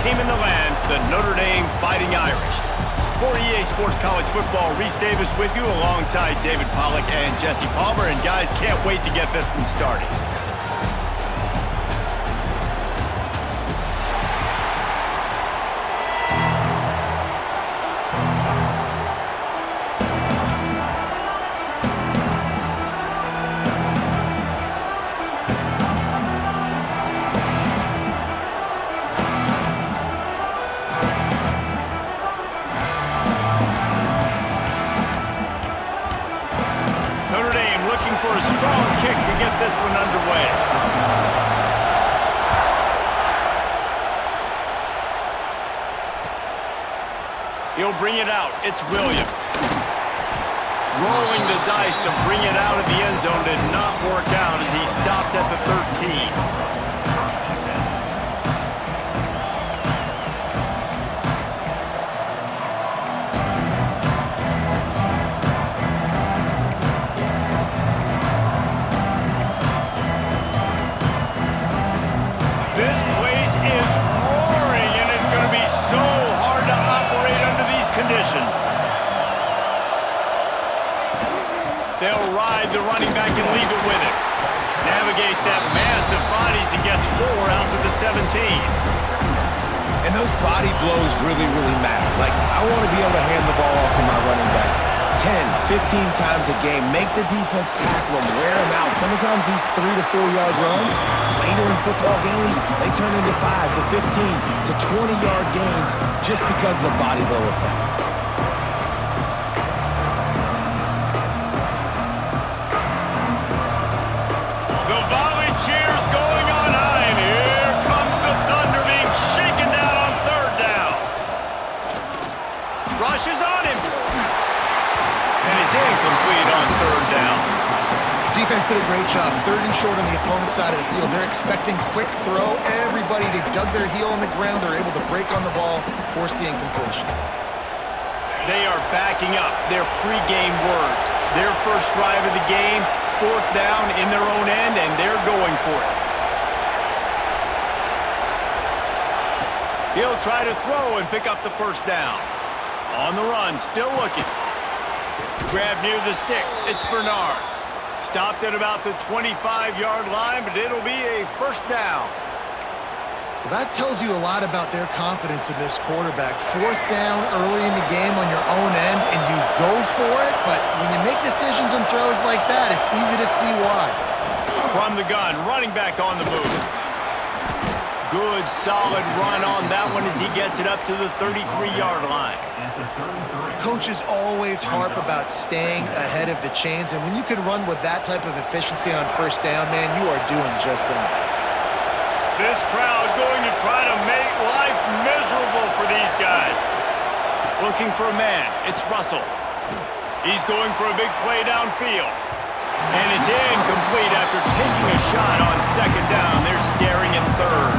team in the land, the Notre Dame Fighting Irish. For EA Sports College Football, Reese Davis with you alongside David Pollack and Jesse Palmer. And guys, can't wait to get this one started. For a strong kick to get this one underway. He'll bring it out. It's Williams. Rolling the dice to bring it out of the end zone did not work out as he stopped at the 13. This place is roaring, and it's going to be so hard to operate under these conditions. They'll ride the running back and leave it with him. Navigates that mass of bodies and gets 4 out to the 17. And those body blows really, really matter. Like, I want to be able to hand the ball off to my running back 10, 15 times a game. Make the defense tackle them, wear them out. Sometimes these 3 to 4 yard runs, later in football games, they turn into 5 to 15 to 20 yard gains just because of the body blow effect. The volley cheers going on high, and here comes the thunder being shaken down on 3rd down. Rushes on him. And it's incomplete on 3rd down. Defense did a great job. 3rd and short on the opponent's side of the field. They're expecting quick throw. Everybody dug their heel on the ground. They're able to break on the ball, force the incompletion. They are backing up their pregame words. Their first drive of the game, 4th down in their own end, and they're going for it. He'll try to throw and pick up the 1st down. On the run, still looking. Grab near the sticks. It's Bernard. Stopped at about the 25-yard line, but it'll be a 1st down. Well, that tells you a lot about their confidence in this quarterback. 4th down early in the game on your own end, and you go for it, but when you make decisions and throws like that, it's easy to see why. From the gun, running back on the move. Good, solid run on that one as he gets it up to the 33-yard line. Coaches always harp about staying ahead of the chains, and when you can run with that type of efficiency on 1st down, man, you are doing just that. This crowd going to try to make life miserable for these guys. Looking for a man. It's Russell. He's going for a big play downfield. And it's incomplete after taking a shot on 2nd down. They're staring at 3rd.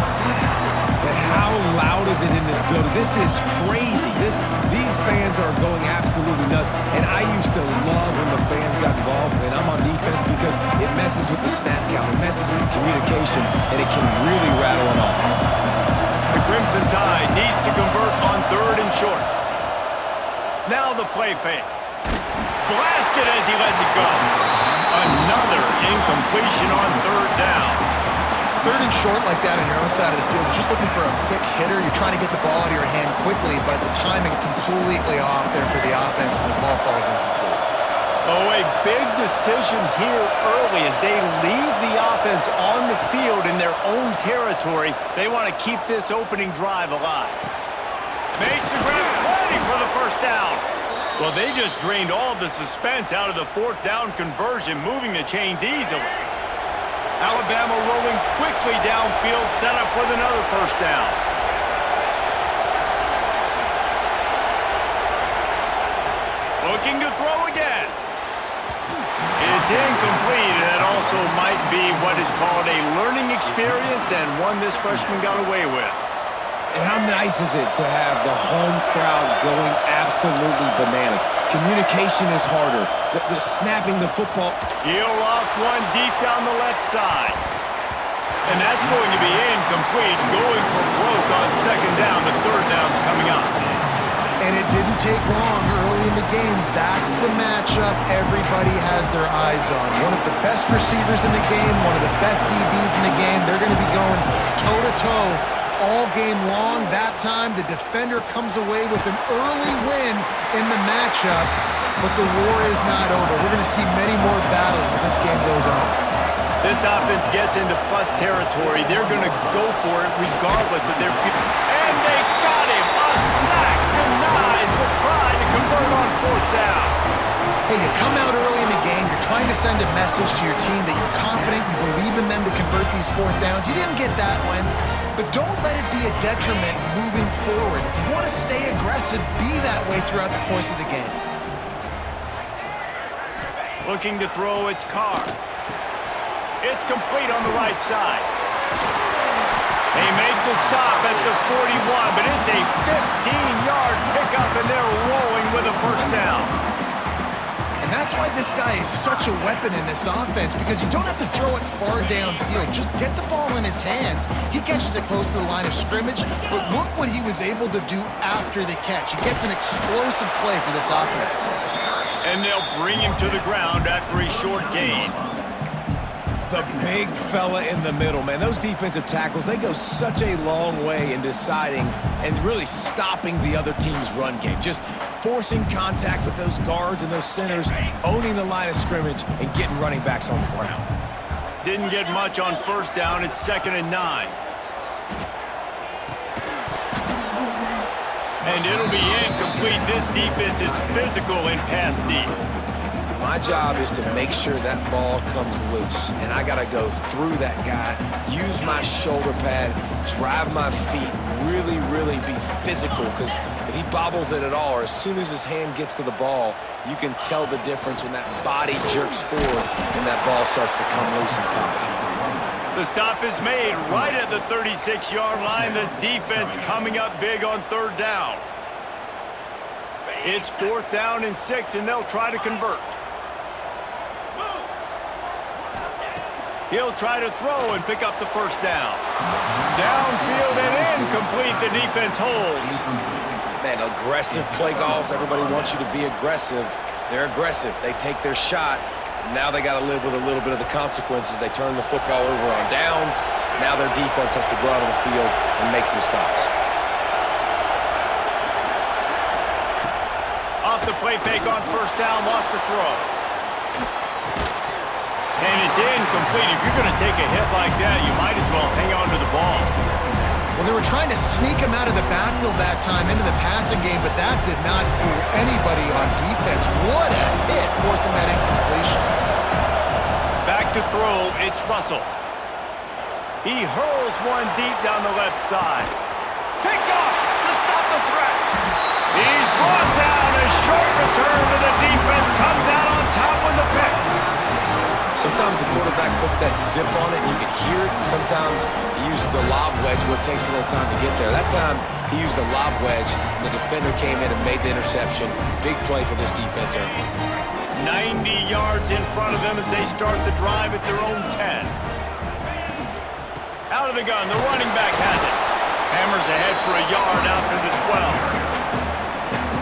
But how loud is it in this building? This is crazy. These fans are going absolutely nuts. And I used to love when the fans got involved, and I'm on defense because it messes with the snap count, it messes with the communication, and it can really rattle an offense. The Crimson Tide needs to convert on 3rd and short. Now the play fake. Blasted as he lets it go. Another incompletion on 3rd down. 3rd and short like that on your own side of the field, you're just looking for a quick hitter. You're trying to get the ball out of your hand quickly, but the timing completely off there for the offense, and the ball falls incomplete. Oh, a big decision here early as they leave the offense on the field in their own territory. They want to keep this opening drive alive. Makes the grab plenty for the 1st down. Well, they just drained all of the suspense out of the 4th down conversion, moving the chains easily. Alabama rolling quickly downfield, set up with another 1st down. Looking to throw again. It's incomplete, and it also might be what is called a learning experience, and one this freshman got away with. And how nice is it to have the home crowd going absolutely bananas? Communication is harder. The snapping the football. He'll loft one deep down the left side. And that's going to be incomplete, going for broke on second down. The third down's coming up. And it didn't take long early in the game. That's the matchup everybody has their eyes on. One of the best receivers in the game, one of the best DBs in the game. They're going to be going toe-to-toe all game long. That time, the defender comes away with an early win in the matchup, but the war is not over. We're going to see many more battles as this game goes on. This offense gets into plus territory. They're going to go for it regardless of their field. And they got him. A sack denies the try to convert on fourth down. Hey, you come out early in the game, you're trying to send a message to your team that you're confident, you believe in them to convert these fourth downs. You didn't get that one, but don't let it be a detriment moving forward. If you want to stay aggressive, be that way throughout the course of the game. Looking to throw, it's Carr. It's complete on the right side. They make the stop at the 41, but it's a 15-yard pickup, and they're rolling with a first down. And that's why this guy is such a weapon in this offense, because you don't have to throw it far downfield. Just get the ball in his hands. He catches it close to the line of scrimmage, but look what he was able to do after the catch. He gets an explosive play for this offense. And they'll bring him to the ground after a short gain. The big fella in the middle, man. Those defensive tackles, they go such a long way in deciding and really stopping the other team's run game. Just forcing contact with those guards and those centers, owning the line of scrimmage, and getting running backs on the ground. Didn't get much on first down. It's 2nd and 9. And it'll be incomplete. This defense is physical in pass deep. My job is to make sure that ball comes loose, and I got to go through that guy, use my shoulder pad, drive my feet, really be physical, because if he bobbles it at all, or as soon as his hand gets to the ball, you can tell the difference when that body jerks forward and that ball starts to come loose and pop out. The stop is made right at the 36-yard line. The defense coming up big on third down. It's 4th down and 6, and they'll try to convert. He'll try to throw and pick up the first down. Downfield and incomplete. The defense holds. Man, aggressive play calls. Everybody wants you to be aggressive. They're aggressive. They take their shot. Now they got to live with a little bit of the consequences. They turn the football over on downs. Now their defense has to go out on the field and make some stops. Off the play fake on first down, lost the throw. And it's incomplete. If you're going to take a hit like that, you might as well hang on to the ball. Well, they were trying to sneak him out of the backfield that time into the passing game, but that did not fool anybody on defense. What a hit, forcing that incompletion. Back to throw, it's Russell. He hurls one deep down the left side. Picked off to stop the threat. He's brought down. A short return to the defense. Comes out on top with the pick. Sometimes the quarterback puts that zip on it and you can hear it. And sometimes he uses the lob wedge where it takes a little time to get there. That time he used the lob wedge and the defender came in and made the interception. Big play for this defense early. 90 yards in front of them as they start the drive at their own 10. Out of the gun, the running back has it. Hammers ahead for a yard out to the 12.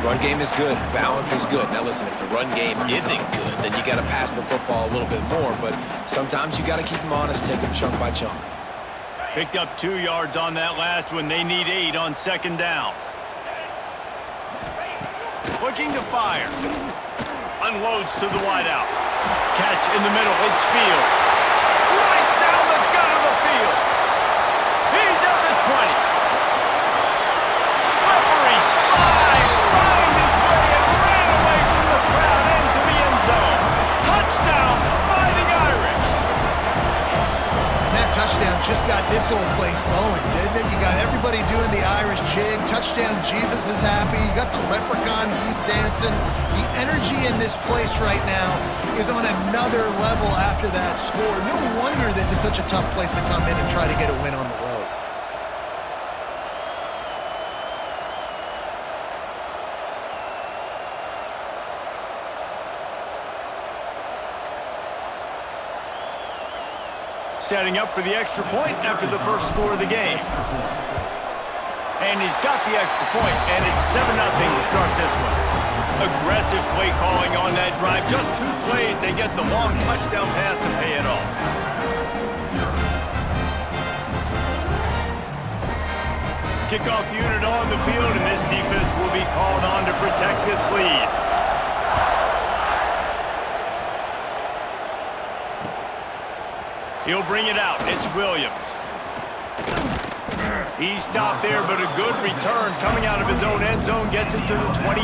Run game is good. Balance is good. Now listen, if the run game isn't good, then you got to pass the football a little bit more. But sometimes you got to keep them honest, take them chunk by chunk. Picked up 2 yards on that last one. They need 8 on second down. Looking to fire. Unloads to the wideout. Catch in the middle. It's Fields. Right down the gut of the field. He's at the 20. Slippery slide. Find his way and ran away from the crowd into the end zone. Touchdown, Fighting Irish. And that touchdown just got this whole place going, didn't it? You got everybody doing the Irish jig. Touchdown, Jesus is happy. You got the leprechaun, he's dancing. The energy in this place right now is on another level after that score. No wonder this is such a tough place to come in and try to get a win on the road. Setting up for the extra point after the first score of the game. And he's got the extra point, and it's 7-0 to start this one. Aggressive play calling on that drive. Just 2 plays, they get the long touchdown pass to pay it off. Kickoff unit on the field, and this defense will be called on to protect this lead. He'll bring it out. It's Williams. He stopped there, but a good return coming out of his own end zone gets it to the 28.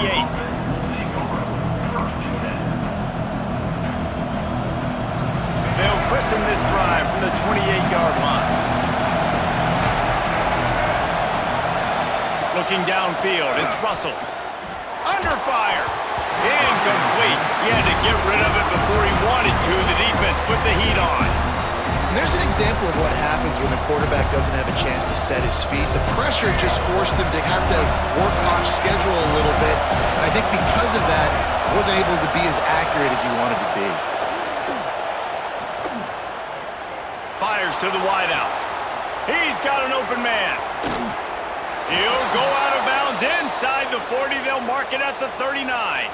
They'll christen this drive from the 28-yard line. Looking downfield, it's Russell. Under fire. Incomplete. He had to get rid of it before he wanted to. The defense put the heat on. And there's an example of what happens when the quarterback doesn't have a chance to set his feet. The pressure just forced him to have to work off schedule a little bit. And I think because of that, he wasn't able to be as accurate as he wanted to be. Fires to the wideout. He's got an open man. He'll go out of bounds inside the 40. They'll mark it at the 39.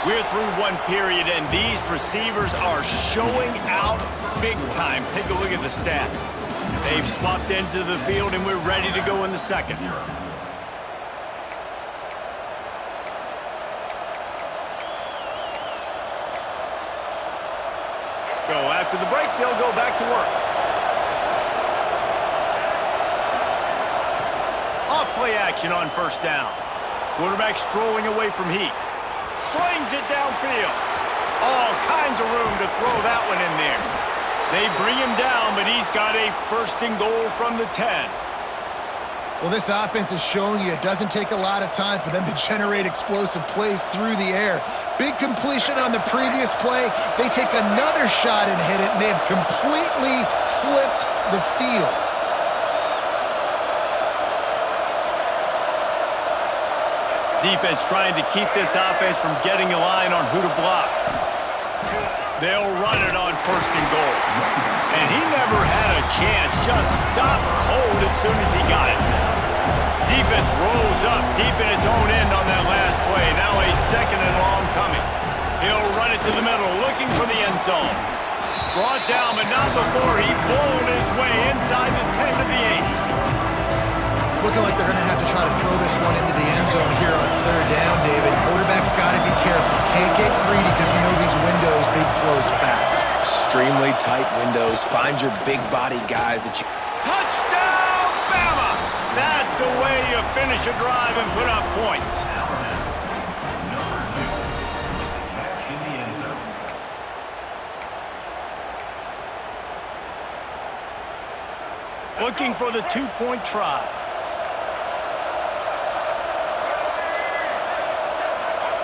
We're through one period, and these receivers are showing out big time. Take a look at the stats. They've swapped ends of the field, and we're ready to go in the second. So after the break, they'll go back to work. Off play action on first down. Quarterback strolling away from heat. Slings it downfield. All kinds of room to throw that one in there. They bring him down, but he's got a first and goal from the 10. Well, this offense is showing you it doesn't take a lot of time for them to generate explosive plays through the air. Big completion on the previous play. They take another shot and hit it, and they have completely flipped the field. Defense trying to keep this offense from getting a line on who to block. They'll run it on first and goal. And he never had a chance. Just stopped cold as soon as he got it. Defense rolls up deep in its own end on that last play. Now a second and long coming. He'll run it to the middle, looking for the end zone. Brought down, but not before he bowled his way inside the 10 to the 8. It's looking like they're going to have to try to throw this one into the end zone here on third down, David. Quarterback's got to be careful. Can't get greedy because you know these windows, they close fast. Extremely tight windows. Find your big body guys that you... Touchdown, Bama! That's the way you finish a drive and put up points. Looking for the 2-point try.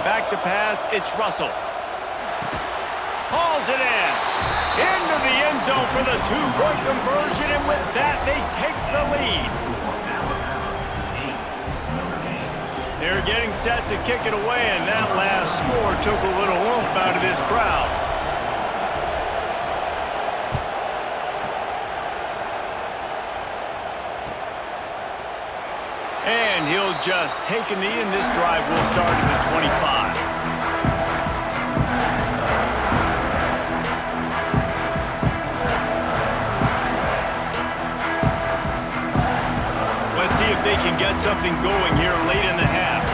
Back to pass, it's Russell. Hauls it in. Into the end zone for the 2-point conversion, and with that, they take the lead. They're getting set to kick it away, and that last score took a little oomph out of this crowd. And he'll just take a knee, and this drive will start at the 25. Let's see if they can get something going here late in the half.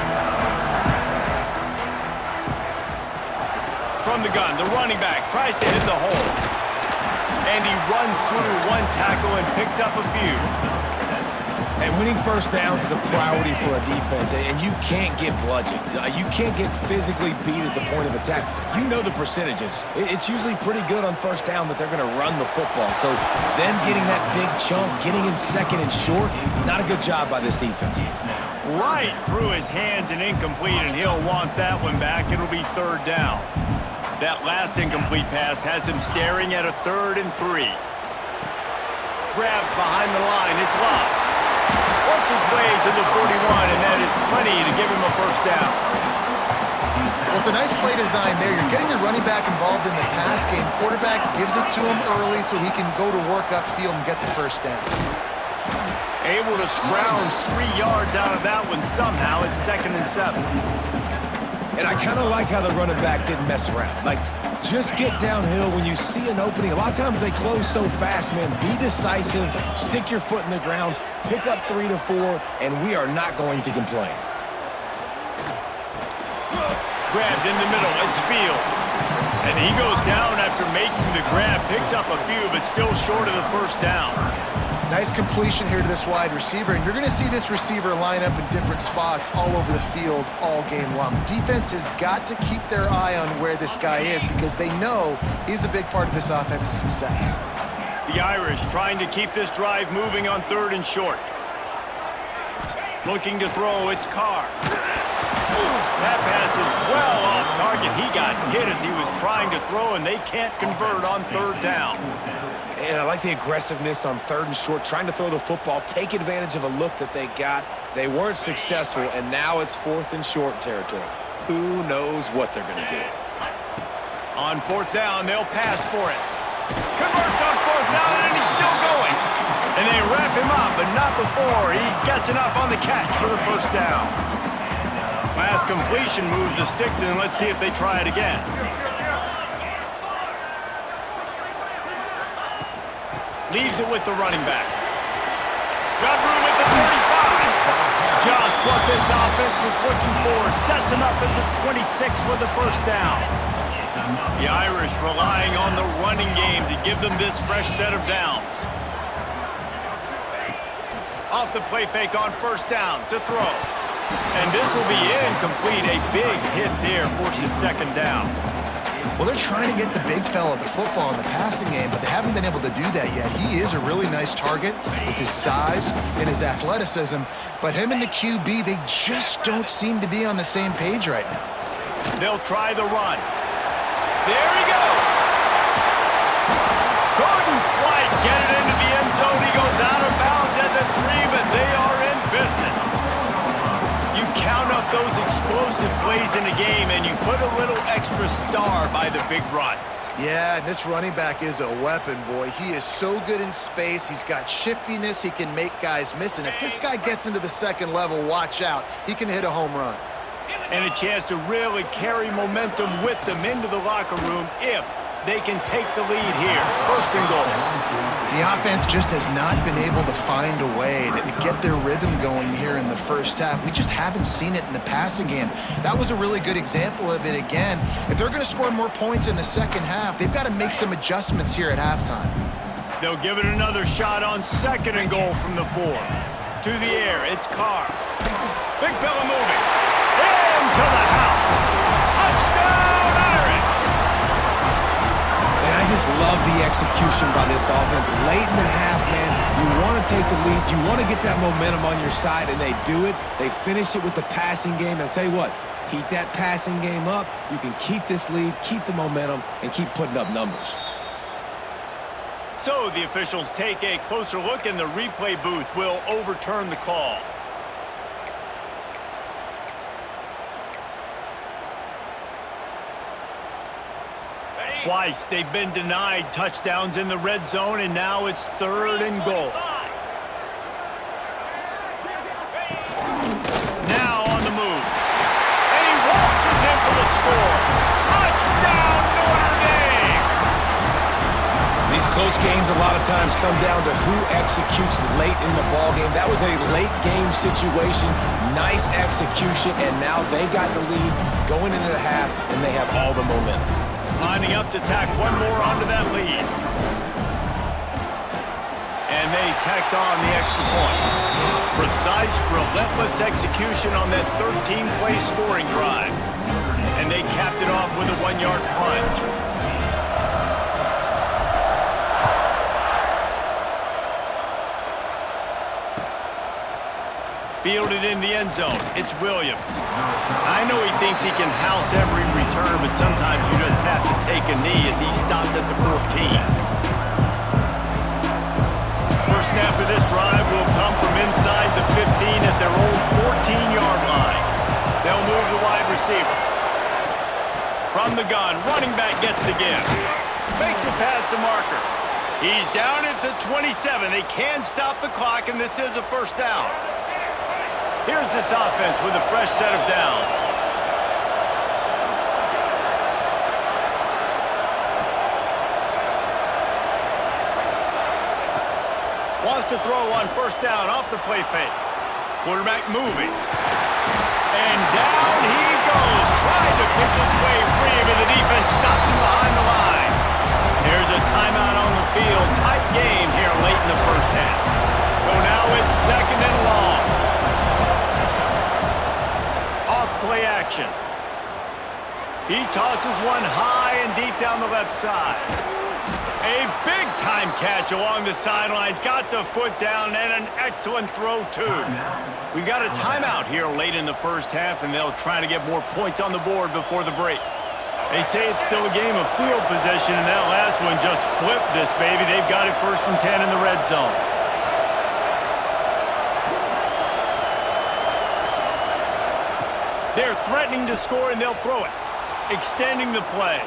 From the gun, the running back tries to hit the hole. And he runs through one tackle and picks up a few. And winning first downs is a priority for a defense, and you can't get bludgeoned. You can't get physically beat at the point of attack. You know the percentages. It's usually pretty good on first down that they're going to run the football. So them getting that big chunk, getting in second and short, not a good job by this defense. Right through his hands and incomplete, and he'll want that one back. It'll be third down. That last incomplete pass has him staring at a 3rd and 3. Grabbed behind the line. It's Love. works his way to the 41, and that is plenty to give him a first down. Well, it's a nice play design there. You're getting the running back involved in the pass game. Quarterback gives it to him early so he can go to work upfield and get the first down. Able to scrounge 3 yards out of that one somehow. It's 2nd and 7. And I kind of like how the running back didn't mess around. Like, just get downhill when you see an opening. A lot of times they close so fast, man. Be decisive, stick your foot in the ground, pick up 3 to 4, and we are not going to complain. Grabbed in the middle, it's Fields. And he goes down after making the grab, picks up a few, but still short of the first down. Nice completion here to this wide receiver, and you're going to see this receiver line up in different spots all over the field all game long. Defense has got to keep their eye on where this guy is because they know he's a big part of this offense's success. The Irish trying to keep this drive moving on 3rd and short. Looking to throw, it's Carr. That pass is well off target. He got hit as he was trying to throw, and they can't convert on 3rd down. And I like the aggressiveness on 3rd and short, trying to throw the football, take advantage of a look that they got. They weren't successful, and now it's 4th and short territory. Who knows what they're going to do? On 4th down, they'll pass for it. Converts on 4th down, and he's still going. And they wrap him up, but not before he gets enough on the catch for the first down. Last completion moved the sticks in. Let's see if they try it again. Leaves it with the running back. Got room at the 35. Just what this offense was looking for. Sets him up at the 26 for the first down. The Irish relying on the running game to give them this fresh set of downs. Off the play fake on 1st down to throw. And this will be incomplete. A big hit there forces 2nd down. Well, they're trying to get the big fella the football in the passing game, but they haven't been able to do that yet. He is a really nice target with his size and his athleticism, but him and the QB, they just don't seem to be on the same page right now. They'll try the run. There he goes. Couldn't quite get it into the end zone. He goes out of bounds at the 3, but they are in business. You count up those explosive plays in a game, and you put a little extra star by the big runs. Yeah, and this running back is a weapon, boy. He is so good in space. He's got shiftiness. He can make guys miss. And if this guy gets into the 2nd level, watch out. He can hit a home run. And a chance to really carry momentum with them into the locker room if they can take the lead here. 1st and goal. The offense just has not been able to find a way to get their rhythm going here in the first half. We just haven't seen it in the passing game. That was a really good example of it again. If they're going to score more points in the 2nd half, they've got to make some adjustments here at halftime. They'll give it another shot on 2nd and goal from the 4. To the air, it's Carr. Big fella moving. Into the house. Touchdown, Irish! And I just love the execution by this offense. Late in the half, man, you want to take the lead. You want to get that momentum on your side, and they do it. They finish it with the passing game. And I'll tell you what, heat that passing game up. You can keep this lead, keep the momentum, and keep putting up numbers. So the officials take a closer look, and the replay booth will overturn the call. Twice they've been denied touchdowns in the red zone, and now it's 3rd and goal. Now on the move. And he waltzes in for the score. Touchdown, Notre Dame! These close games a lot of times come down to who executes late in the ballgame. That was a late game situation. Nice execution, and now they got the lead going into the half, and they have all the momentum. Lining up to tack one more onto that lead. And they tacked on the extra point. Precise, relentless execution on that 13-play scoring drive. And they capped it off with a 1-yard plunge. Fielded in the end zone. It's Williams. I know he thinks he can house every return, but sometimes you just have to take a knee as he stopped at the 14. First snap of this drive will come from inside the 15. receiver. From the gun, running back gets the give. Makes it past the marker. He's down at the 27. They can stop the clock, and this is a first down. Here's this offense with a fresh set of downs. Wants to throw on first down off the play fake. Quarterback moving. And down he goes. Trying to pick his way free, but the defense stops him behind the line. There's a timeout on the field. Tight game here late in the first half. So now it's second and long. Off play action. He tosses one high and deep down the left side. A big-time catch along the sidelines. Got the foot down and an excellent throw, too. We've got a timeout here late in the first half, and they'll try to get more points on the board before the break. They say it's still a game of field possession, and that last one just flipped this, baby. They've got it 1st and 10 in the red zone. They're threatening to score, and they'll throw it. Extending the play.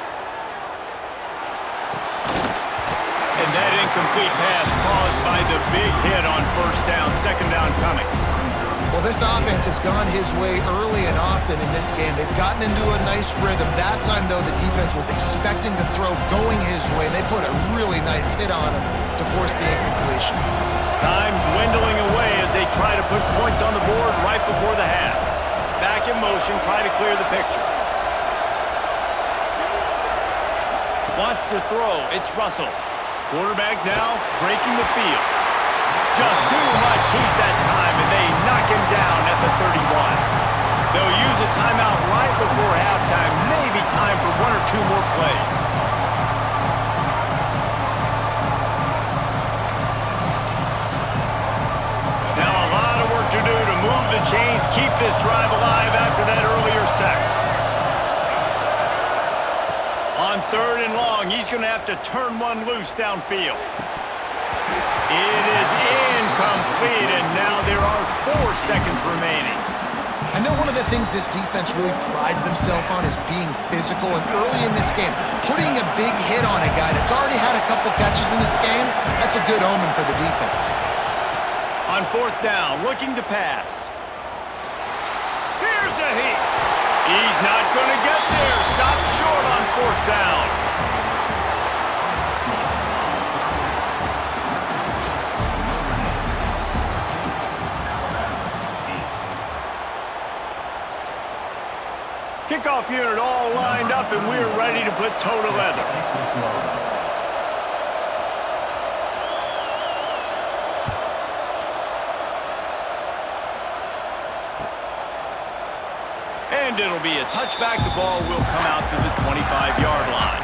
And that incomplete pass caused by the big hit on first down. Second down coming. Well, this offense has gone his way early and often in this game. They've gotten into a nice rhythm. That time, though, the defense was expecting the throw going his way. They put a really nice hit on him to force the incompletion. Time dwindling away as they try to put points on the board right before the half. Back in motion, try to clear the picture. Wants to throw. It's Russell. Quarterback now breaking the field. Just too much heat that time, and they knock him down at the 31. They'll use a timeout right before halftime. Maybe time for one or two more plays. Now a lot of work to do to move the chains, keep this drive alive after that earlier sack. On 3rd and long, he's going to have to turn one loose downfield. It is incomplete, and now there are 4 seconds remaining. I know one of the things this defense really prides themselves on is being physical, and early in this game, putting a big hit on a guy that's already had a couple catches in this game, that's a good omen for the defense. On 4th down, looking to pass. Here's a hit. He's not going to get there. Stop short on 4th down. Kickoff unit all lined up, and we're ready to put toe to leather. And it'll be a touchback. The ball will come out to the 25-yard line.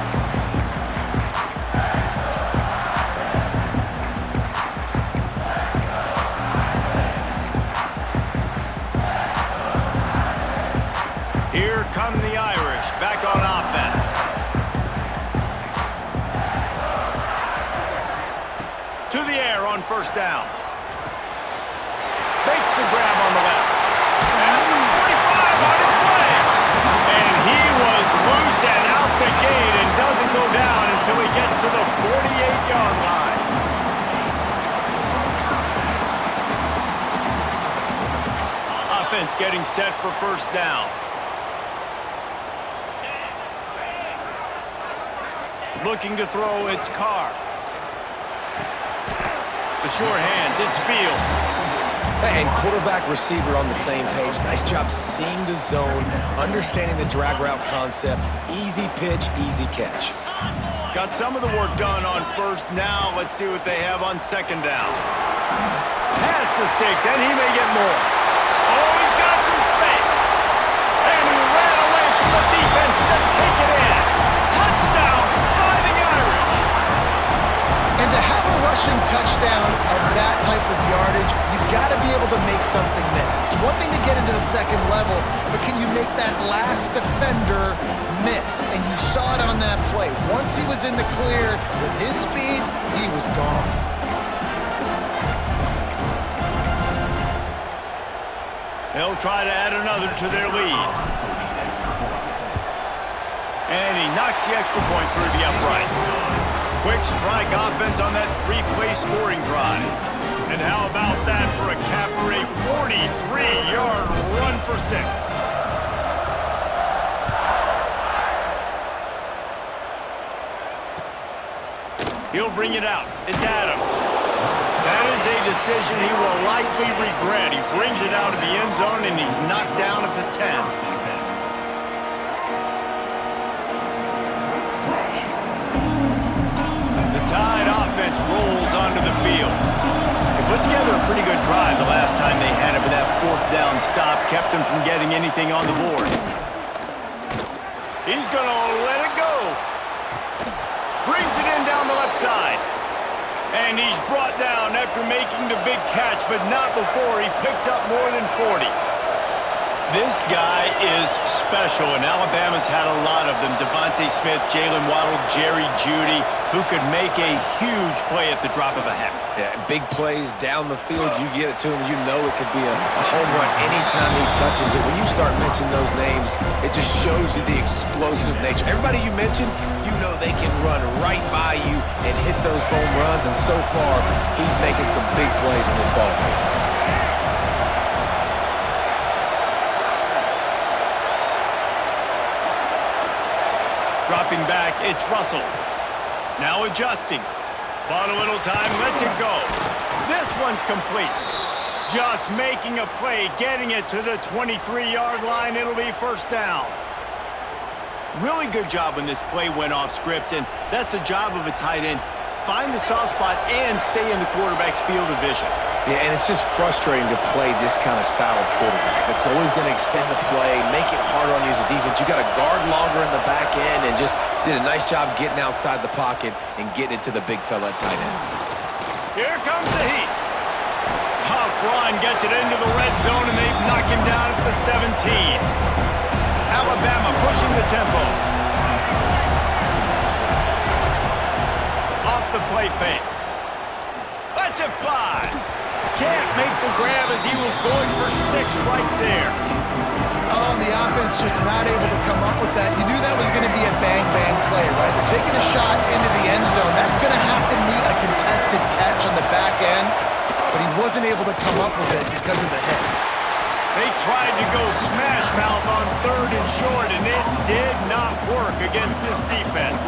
Here come the Irish, back on offense. To the air on 1st down. Makes the grab on the left. At the 45 on its way. And he was loose and out the gate and doesn't go down until he gets to the 48-yard line. Offense getting set for 1st down. Looking to throw, it's Carr. The short hands, it's Fields. And quarterback receiver on the same page. Nice job seeing the zone, understanding the drag route concept. Easy pitch, easy catch. Got some of the work done on 1st. Now let's see what they have on 2nd down. Pass the sticks, and he may get more. Oh, he's got some space. And he ran away from the defense to take it in. Touchdown, Fighting Irish. And to have a rushing touchdown of that type of yardage, you've got to be able to make something miss. It's one thing to get into the 2nd level, but can you make that last defender miss? And you saw it on that play. Once he was in the clear with his speed, he was gone. They'll try to add another to their lead. And he knocks the extra point through the uprights. Quick strike offense on that three-play scoring drive. And how about that for a capper, a 43-yard run for 6. He'll bring it out. It's Adams. That is a decision he will likely regret. He brings it out of the end zone, and he's knocked down at the 10. Tide offense rolls onto the field. They put together a pretty good drive the last time they had it, but that fourth down stop kept them from getting anything on the board. He's going to let it go. Brings it in down the left side. And he's brought down after making the big catch, but not before he picks up more than 40. This guy is special, and Alabama's had a lot of them. Devontae Smith, Jalen Waddle, Jerry Jeudy, who could make a huge play at the drop of a hat. Yeah, big plays down the field. You get it to him, you know it could be a home run anytime he touches it. When you start mentioning those names, it just shows you the explosive nature. Everybody you mentioned, you know they can run right by you and hit those home runs, and so far, he's making some big plays in this ball game. Dropping back, it's Russell. Now adjusting. Bought a little time, lets it go. This one's complete. Just making a play, getting it to the 23-yard line. It'll be first down. Really good job when this play went off script, and that's the job of a tight end. Find the soft spot and stay in the quarterback's field of vision. Yeah, and it's just frustrating to play this kind of style of quarterback. That's always going to extend the play, make it harder on you as a defense. You got to guard longer in the back end, and just did a nice job getting outside the pocket and getting it to the big fella at tight end. Here comes the heat. Tough run gets it into the red zone, and they knock him down at the 17. Alabama pushing the tempo. Off the play fake. Lets it fly. Can't make the grab as he was going for 6 right there. Oh, the offense just not able to come up with that. You knew that was going to be a bang-bang play, right? They're taking a shot into the end zone. That's going to have to meet a contested catch on the back end, but he wasn't able to come up with it because of the hit. They tried to go smash mouth on 3rd and short, and it did not work against this defense.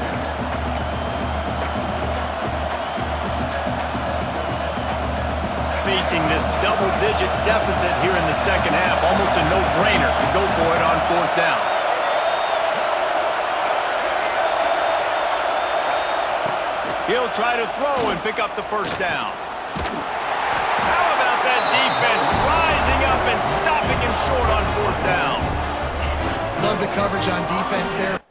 Facing this double-digit deficit here in the second half, almost a no-brainer to go for it on 4th down. He'll try to throw and pick up the first down. How about that defense rising up and stopping him short on 4th down? Love the coverage on defense there.